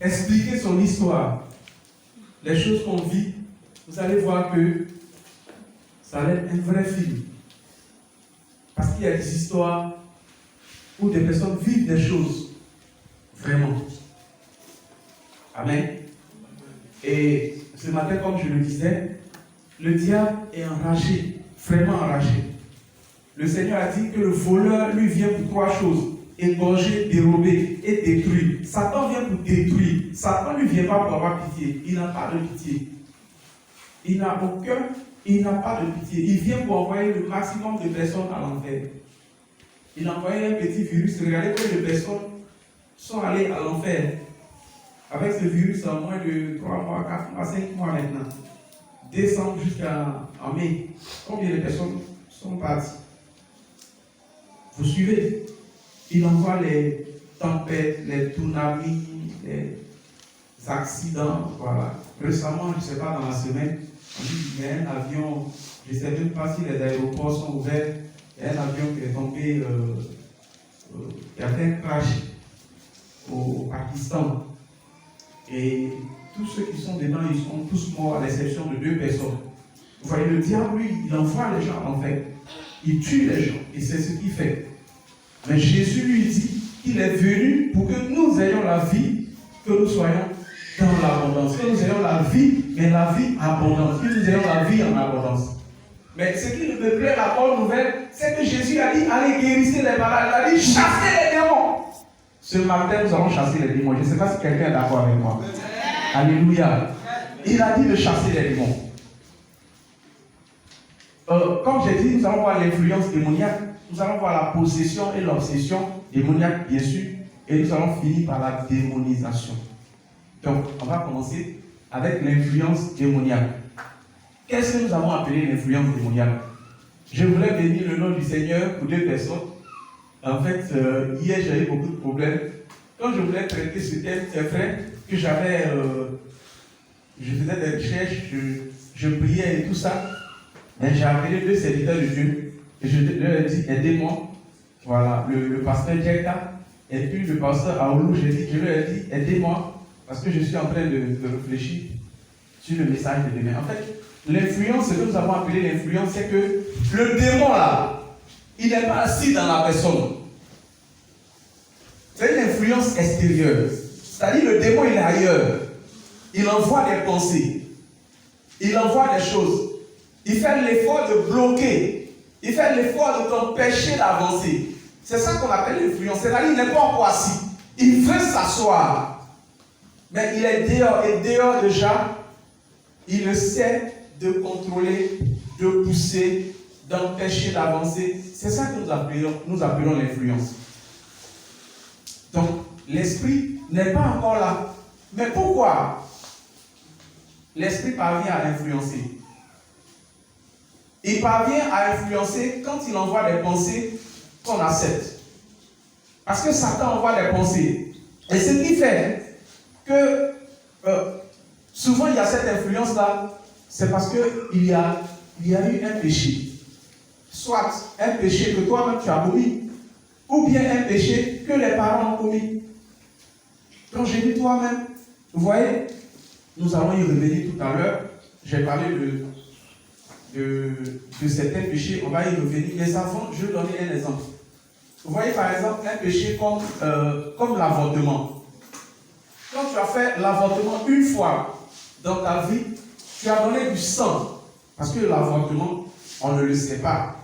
expliquer son histoire, les choses qu'on vit, vous allez voir que ça va être un vrai film. Parce qu'il y a des histoires où des personnes vivent des choses. Vraiment. Amen. Et ce matin, comme je le disais, le diable est enragé, vraiment enragé. Le Seigneur a dit que le voleur lui vient pour 3 choses: égorger, dérober et détruire. Satan vient pour détruire. Satan ne lui vient pas pour avoir pitié. Il n'a pas de pitié. Il n'a pas de pitié. Il vient pour envoyer le maximum de personnes à l'enfer. Il a envoyé un petit virus. Regardez combien de personnes sont allées à l'enfer avec ce virus en moins de 3 mois, 4 mois, 5 mois maintenant. Décembre jusqu'en mai. Combien de personnes sont parties? Vous suivez? Il envoie les tempêtes, les tsunamis, les accidents. Voilà. Récemment, je ne sais pas, dans la semaine, il y a un avion, je ne sais même pas si les aéroports sont ouverts. Il y a un avion qui est tombé, qui a fait un crash au Pakistan. Et tous ceux qui sont dedans, ils sont tous morts à l'exception de 2 personnes. Vous voyez, le diable, lui, il envoie les gens en fait. Il tue les gens, et c'est ce qu'il fait. Mais Jésus lui dit qu'il est venu pour que nous ayons la vie, que nous soyons dans l'abondance. Que nous ayons la vie, mais la vie abondante. Que nous ayons la vie en abondance. Mais ce qui me plaît, la bonne nouvelle, c'est que Jésus a dit, allez guérissez les malades. Il a dit, chassez les démons. Ce matin, nous allons chasser les démons. Je ne sais pas si quelqu'un est d'accord avec moi. Alléluia. Il a dit de chasser les démons. Comme j'ai dit, nous allons voir l'influence démoniaque, nous allons voir la possession et l'obsession démoniaque, bien sûr, et nous allons finir par la démonisation. Donc, on va commencer avec l'influence démoniaque. Qu'est-ce que nous avons appelé l'influence démoniaque? Je voulais bénir le nom du Seigneur pour 2 personnes. En fait, hier, j'avais beaucoup de problèmes. Quand je voulais traiter ce thème, c'est vrai que je faisais des recherches, je priais et tout ça. Et j'ai appelé 2 serviteurs de Dieu et je leur ai dit, aidez-moi. Voilà, le pasteur Djeka et puis le pasteur Aoulou, je leur ai dit, aidez-moi parce que je suis en train de réfléchir sur le message de demain. En fait, l'influence, ce que nous avons appelé l'influence, c'est que le démon là, il n'est pas assis dans la personne. C'est une influence extérieure. C'est-à-dire le démon, il est ailleurs. Il envoie des pensées. Il envoie des choses. Il fait l'effort de bloquer. Il fait l'effort de t'empêcher d'avancer. C'est ça qu'on appelle l'influence. C'est-à-dire qu'il n'est pas encore assis. Il veut s'asseoir. Mais il est dehors. Et dehors déjà, il essaie de contrôler, de pousser, d'empêcher d'avancer. C'est ça que nous appelons l'influence. Donc, l'esprit n'est pas encore là. Mais pourquoi l'esprit parvient à influencer? Il parvient à influencer quand il envoie des pensées qu'on accepte. Parce que Satan envoie des pensées. Et ce qui fait que souvent il y a cette influence-là, c'est parce qu'il y a eu un péché. Soit un péché que toi-même tu as commis, ou bien un péché que les parents ont commis. Quand j'ai dit toi-même, vous voyez, nous allons y revenir tout à l'heure. J'ai parlé de certains péchés, on va y revenir. Mais avant, je vais donner un exemple. Vous voyez par exemple un péché comme l'avortement. Quand tu as fait l'avortement une fois dans ta vie, tu as donné du sang. Parce que l'avortement, on ne le sait pas.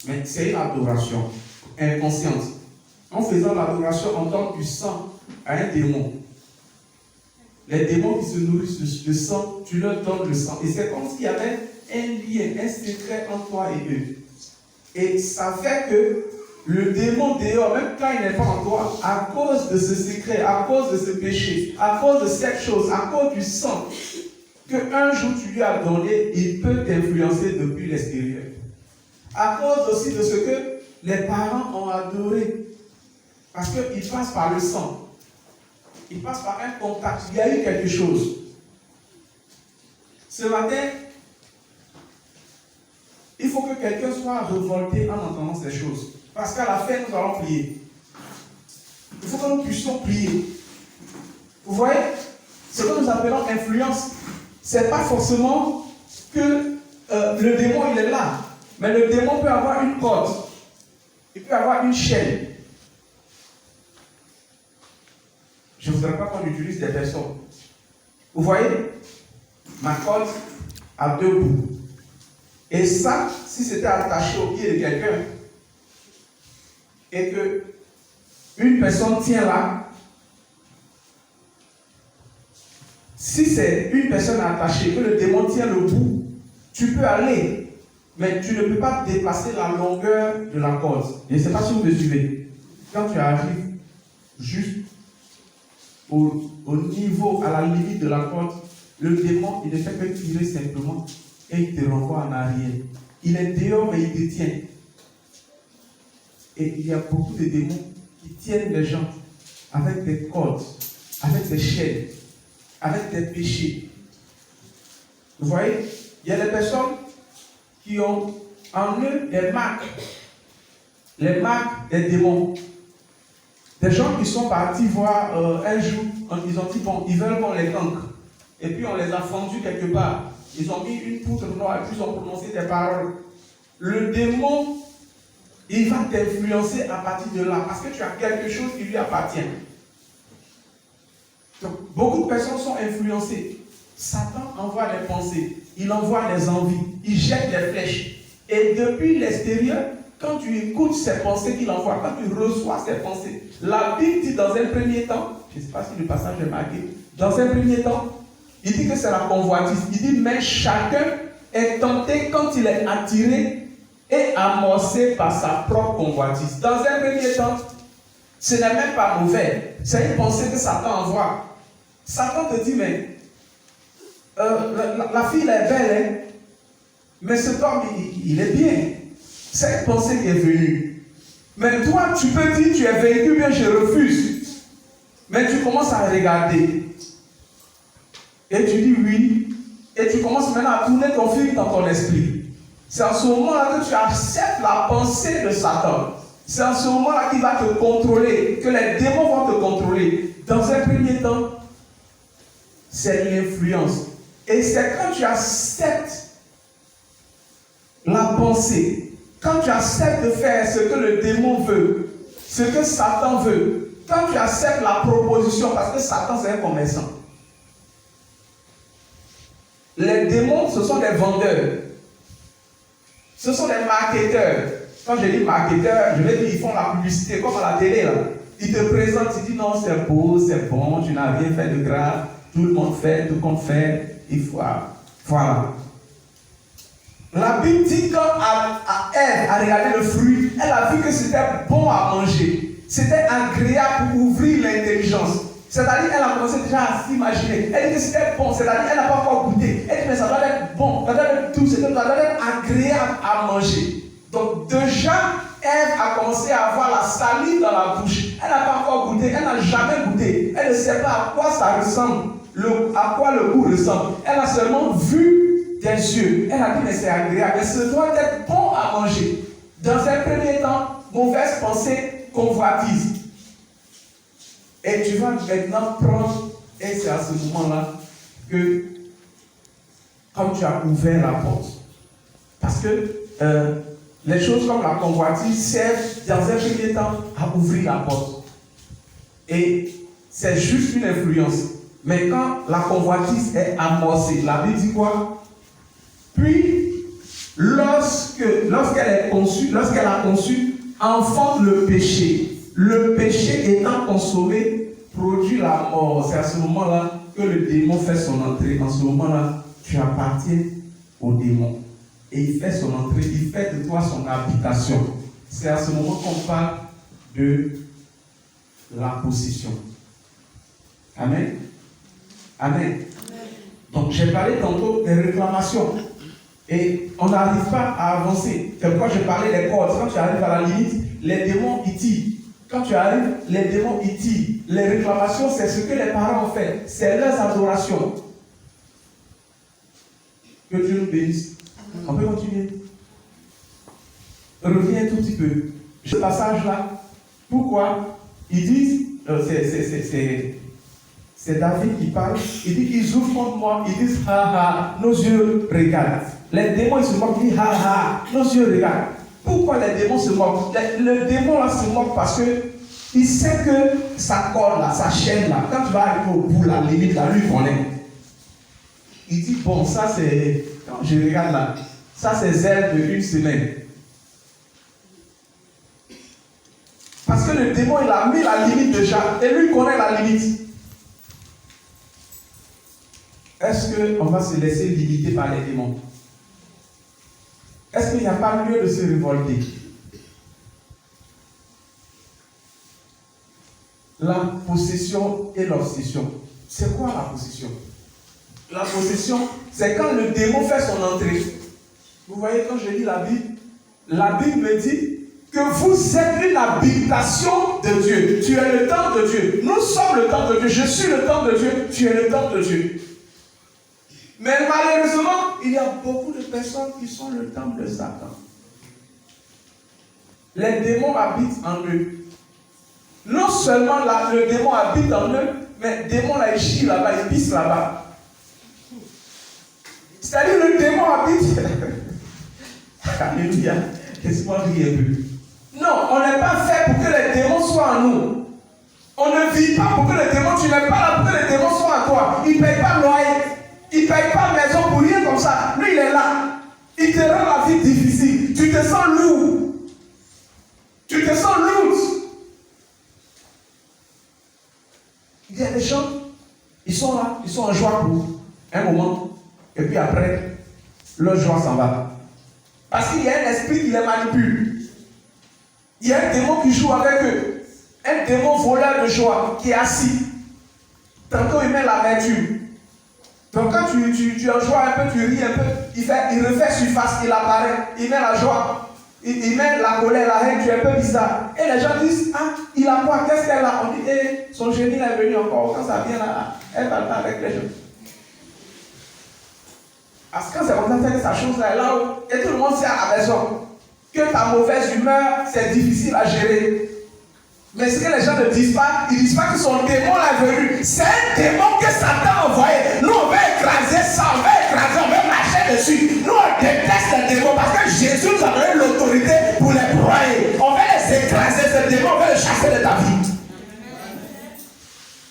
Mais c'est une adoration inconsciente. En faisant l'adoration, on donne du sang à un démon. Les démons qui se nourrissent de sang, tu leur donnes le sang. Et c'est comme s'il y avait un lien, un secret entre toi et eux. Et ça fait que le démon dehors, même quand il n'est pas en toi, à cause de ce secret, à cause de ce péché, à cause de cette chose, à cause du sang qu'un jour tu lui as donné, il peut t'influencer depuis l'extérieur. À cause aussi de ce que les parents ont adoré. Parce qu'il passe par le sang. Il passe par un contact. Il y a eu quelque chose. Ce matin, il faut que quelqu'un soit révolté en entendant ces choses. Parce qu'à la fin, nous allons prier. Il faut que nous puissions prier. Vous voyez, Ce que nous appelons influence, ce n'est pas forcément que le démon il est là. Mais le démon peut avoir une corde. Il peut avoir une chaîne. Je ne voudrais pas qu'on utilise des personnes. Vous voyez, ma corde a 2 bouts. Et ça, si c'était attaché au pied de quelqu'un, et que une personne tient là, si c'est une personne attachée, que le démon tient le bout, tu peux aller, mais tu ne peux pas dépasser la longueur de la corde. Je ne sais pas si vous me suivez. Quand tu arrives juste au niveau, à la limite de la corde, le démon, il ne fait que tirer simplement et il te renvoie en arrière. Il est dehors, mais il te tient. Et il y a beaucoup de démons qui tiennent les gens avec des cordes, avec des chaînes, avec des péchés. Vous voyez, il y a des personnes qui ont en eux des marques, les marques des démons. Des gens qui sont partis voir un jour, ils ont dit bon, ils veulent qu'on les cancre. Et puis on les a fendus quelque part. Ils ont mis une poudre noire et puis ils ont prononcé des paroles. Le démon, il va t'influencer à partir de là, parce que tu as quelque chose qui lui appartient. Donc, beaucoup de personnes sont influencées. Satan envoie des pensées, il envoie des envies, il jette des flèches. Et depuis l'extérieur, quand tu écoutes ces pensées qu'il envoie, quand tu reçois ces pensées, la Bible dit dans un premier temps, je ne sais pas si le passage est marqué, dans un premier temps, il dit que c'est la convoitise. Il dit, mais chacun est tenté quand il est attiré et amorcé par sa propre convoitise. Dans un premier temps, ce n'est même pas mauvais. C'est une pensée que Satan envoie. Satan te dit, mais la fille elle est belle, hein? Mais cet homme, il est bien. C'est une pensée qui est venue. Mais toi, tu peux dire, tu es vaincu, bien je refuse. Mais tu commences à regarder. Et tu dis oui. Et tu commences maintenant à tourner ton fil dans ton esprit. C'est en ce moment-là que tu acceptes la pensée de Satan. C'est en ce moment-là qu'il va te contrôler, que les démons vont te contrôler. Dans un premier temps, c'est l'influence. Et c'est quand tu acceptes la pensée, quand tu acceptes de faire ce que le démon veut, ce que Satan veut, quand tu acceptes la proposition, parce que Satan c'est un commerçant. Les démons, ce sont des vendeurs. Ce sont des marketeurs. Quand je dis marketeurs, je vais dire ils font la publicité, comme à la télé là. Ils te présentent, ils disent non, c'est beau, c'est bon, tu n'as rien fait de grave, tout le monde fait, tout le monde fait, il faut. Voilà. La Bible dit quand Ève a regardé le fruit, elle a vu que c'était bon à manger. C'était agréable pour ouvrir l'intelligence. C'est-à-dire qu'elle a commencé déjà à s'imaginer. Elle dit que c'était bon, c'est-à-dire qu'elle n'a pas encore goûté. Elle dit mais ça doit être bon, ça doit être doux, ça doit être agréable à manger. Donc déjà, Ève a commencé à avoir la salive dans la bouche. Elle n'a pas encore goûté, elle n'a jamais goûté. Elle ne sait pas à quoi ça ressemble, à quoi le goût ressemble. Elle a seulement vu des yeux. Elle a dit mais c'est agréable, mais ça doit être bon à manger. Dans un premier temps, mauvaise pensée, convoitise. Et tu vas maintenant prendre, et c'est à ce moment-là que, comme tu as ouvert la porte, parce que les choses comme la convoitise servent dans un premier temps à ouvrir la porte. Et c'est juste une influence. Mais quand la convoitise est amorcée, la Bible dit quoi? Puis, lorsqu'elle a conçu, enfante le péché. Le péché étant consommé, produit la mort. C'est à ce moment-là que le démon fait son entrée. En ce moment-là, tu appartiens au démon. Et il fait son entrée, il fait de toi son habitation. C'est à ce moment qu'on parle de la possession. Amen. Amen. Donc, j'ai parlé tantôt des réclamations. Et on n'arrive pas à avancer. C'est pourquoi je parlais des cordes. Quand tu arrives à la limite, les démons y tirent. Quand tu arrives, les démons y tirent. Les réclamations, c'est ce que les parents ont fait. C'est leurs adorations. Que Dieu nous bénisse. On peut continuer. Reviens un tout petit peu. Ce passage-là, pourquoi ils disent, C'est David qui parle. Il dit, ils ouvrent contre moi, ils disent, ha ha, nos yeux regardent. Les démons, ils se moquent, ils disent, ha ha, nos yeux regardent. Pourquoi les démons se moquent? Le démon là se moque parce que il sait que sa corde là, sa chaîne là, quand tu vas arriver au bout, la limite là, lui il connaît. Il dit, bon, ça c'est, quand je regarde là, ça c'est zèle de une semaine. Parce que le démon, il a mis la limite déjà, et lui, il connaît la limite. Est-ce qu'on va se laisser limiter par les démons? Est-ce qu'il n'y a pas lieu de se révolter? La possession et l'obsession. C'est quoi la possession? La possession, c'est quand le démon fait son entrée. Vous voyez, quand je lis la Bible me dit que vous êtes une habitation de Dieu. Tu es le temple de Dieu. Nous sommes le temple de Dieu. Je suis le temple de Dieu. Tu es le temple de Dieu. Mais malheureusement, il y a beaucoup de personnes qui sont le temple de Satan. Les démons habitent en eux. Non seulement là, le démon habite en eux, mais le démon là, il chie là-bas, il pisse là-bas. C'est-à-dire le démon habite. Alléluia. Laisse-moi rire un peu. Non, on n'est pas fait pour que les démons soient en nous. On ne vit pas pour que les démons, tu n'es pas là pour que les démons soient en toi. Il ne paye pas le loyer. Il ne paye pas maison pour rien comme ça. Lui, il est là. Il te rend la vie difficile. Tu te sens lourd. Tu te sens lourd. Il y a des gens, ils sont là, ils sont en joie pour un moment. Et puis après, leur joie s'en va. Parce qu'il y a un esprit qui les manipule. Il y a un démon qui joue avec eux. Un démon voleur de joie qui est assis. Tantôt il met l'amertume. Donc quand tu en joie un peu, tu ris un peu, il refait surface, il apparaît, il met la joie, il met la colère, la haine, tu es un peu bizarre. Et les gens disent, ah, il a quoi, qu'est-ce qu'elle a? On dit, son génie est venu encore, quand ça vient là, elle parle pas avec les gens. Parce que quand c'est comme ça que sa chose là est là-haut, et tout le monde sait à la maison que ta mauvaise humeur, c'est difficile à gérer. Mais ce que les gens ne disent pas, ils ne disent pas que son démon est venu. C'est un démon que Satan a envoyé. Nous, on va écraser ça, on va marcher dessus. Nous, on déteste les démons parce que Jésus nous a donné l'autorité pour les broyer. On va les écraser, ce démon, on va le chasser de ta vie.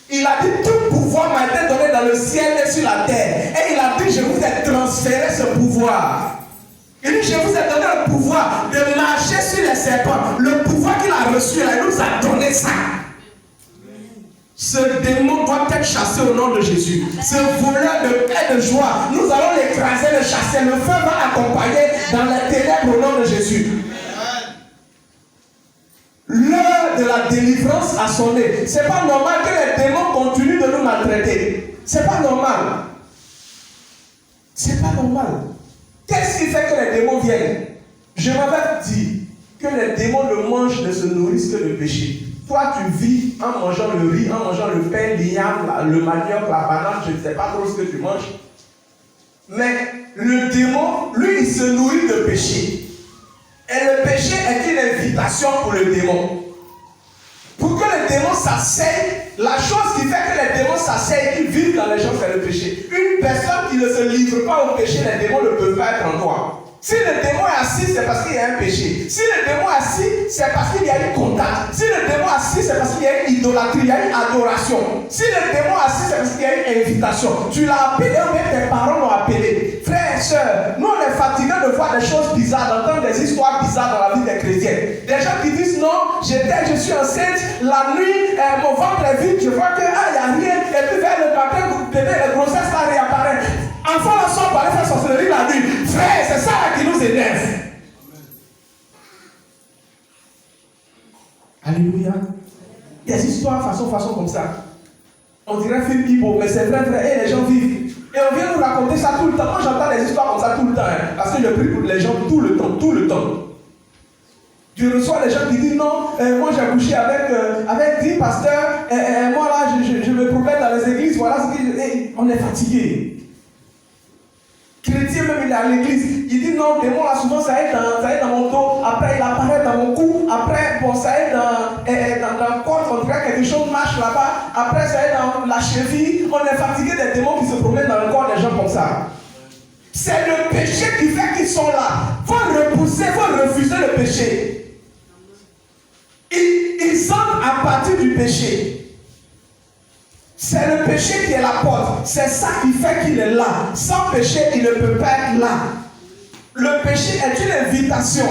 Il a dit, tout pouvoir m'a été donné dans le ciel et sur la terre. Et il a dit, je vous ai transféré ce pouvoir. Il dit, je vous ai donné le pouvoir de marcher sur les serpents. Le pouvoir qu'il a reçu, là, il nous a donné ça. Ce démon doit être chassé au nom de Jésus. Ce voleur de paix et de joie, nous allons l'écraser, le chasser. Le feu va accompagner dans les ténèbres au nom de Jésus. L'heure de la délivrance a sonné. C'est pas normal que les démons continuent de nous maltraiter. C'est pas normal. C'est pas normal. Qu'est-ce qui fait que les démons viennent? Je m'avais dit que les démons ne mangent, ne se nourrissent que de péché. Toi, tu vis en mangeant le riz, en mangeant le pain, l'igname, le manioc, la banane, je ne sais pas trop ce que tu manges. Mais le démon, lui, il se nourrit de péché. Et le péché est une invitation pour le démon. Pour que le démon s'asseye, la chose qui fait que les démons s'asseyent, qu'ils vivent dans les gens, c'est le péché. Une personne qui ne se livre pas au péché, les démons ne peuvent pas être en toi. Si le démon est assis, c'est parce qu'il y a un péché. Si le démon est assis, c'est parce qu'il y a une contact. Si le démon est assis, c'est parce qu'il y a une idolâtrie, il y a une adoration. Si le démon est assis, c'est parce qu'il y a une invitation. Tu l'as appelé ou même tes parents l'ont appelé. Frères et sœurs, nous on est fatigués de voir des choses bizarres, d'entendre des histoires bizarres dans la vie des chrétiens. Des gens qui disent non, je suis enceinte, la nuit, mon ventre est vide, je vois que il n'y a rien, et puis vers le matin, vous bébé, la grossesse là réapparaît. Enfant là sort pour aller faire sorcellerie la nuit. Frère, c'est ça là qui nous énerve. Alléluia. Des histoires façon comme ça. On dirait film hip-hop, mais c'est vrai, et les gens vivent. Et on vient nous raconter ça tout le temps. Moi j'entends des histoires comme ça tout le temps, parce que je prie pour les gens tout le temps. Je reçois des gens qui disent non, moi j'ai couché avec 10 pasteurs, moi là je me promène dans les églises, voilà ce que on est fatigué. chrétien, même il est à l'église, il dit non, démon là souvent ça est dans mon dos, après il apparaît dans mon cou, après bon ça est dans le corps, on dirait quelque chose marche là-bas, après ça est dans la cheville, on est fatigué des démons qui se promènent dans le corps des gens comme ça. C'est le péché qui fait qu'ils sont là. Il faut repousser, il faut refuser le péché. Ils entrent à partir du péché. C'est le péché qui est la porte. C'est ça qui fait qu'il est là. Sans péché, il ne peut pas être là. Le péché est une invitation.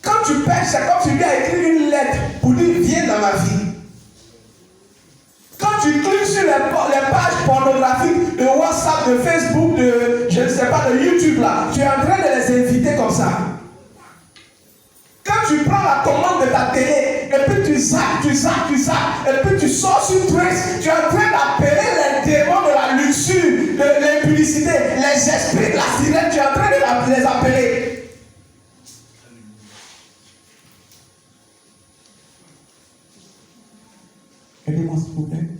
Quand tu pêches, c'est comme si tu lui as écrit une lettre pour dire viens dans ma vie. Quand tu cliques sur les pages pornographiques de WhatsApp, de Facebook, de je ne sais pas, de YouTube là, tu es en train de les inviter comme ça. Quand tu prends la commande de ta télé, et puis tu zappes, et puis tu sors sur Trace, tu es en train d'appeler les démons de la luxure, de l'impudicité, les esprits de la sirène, tu es en train de les appeler. Aidez-moi s'il vous plaît.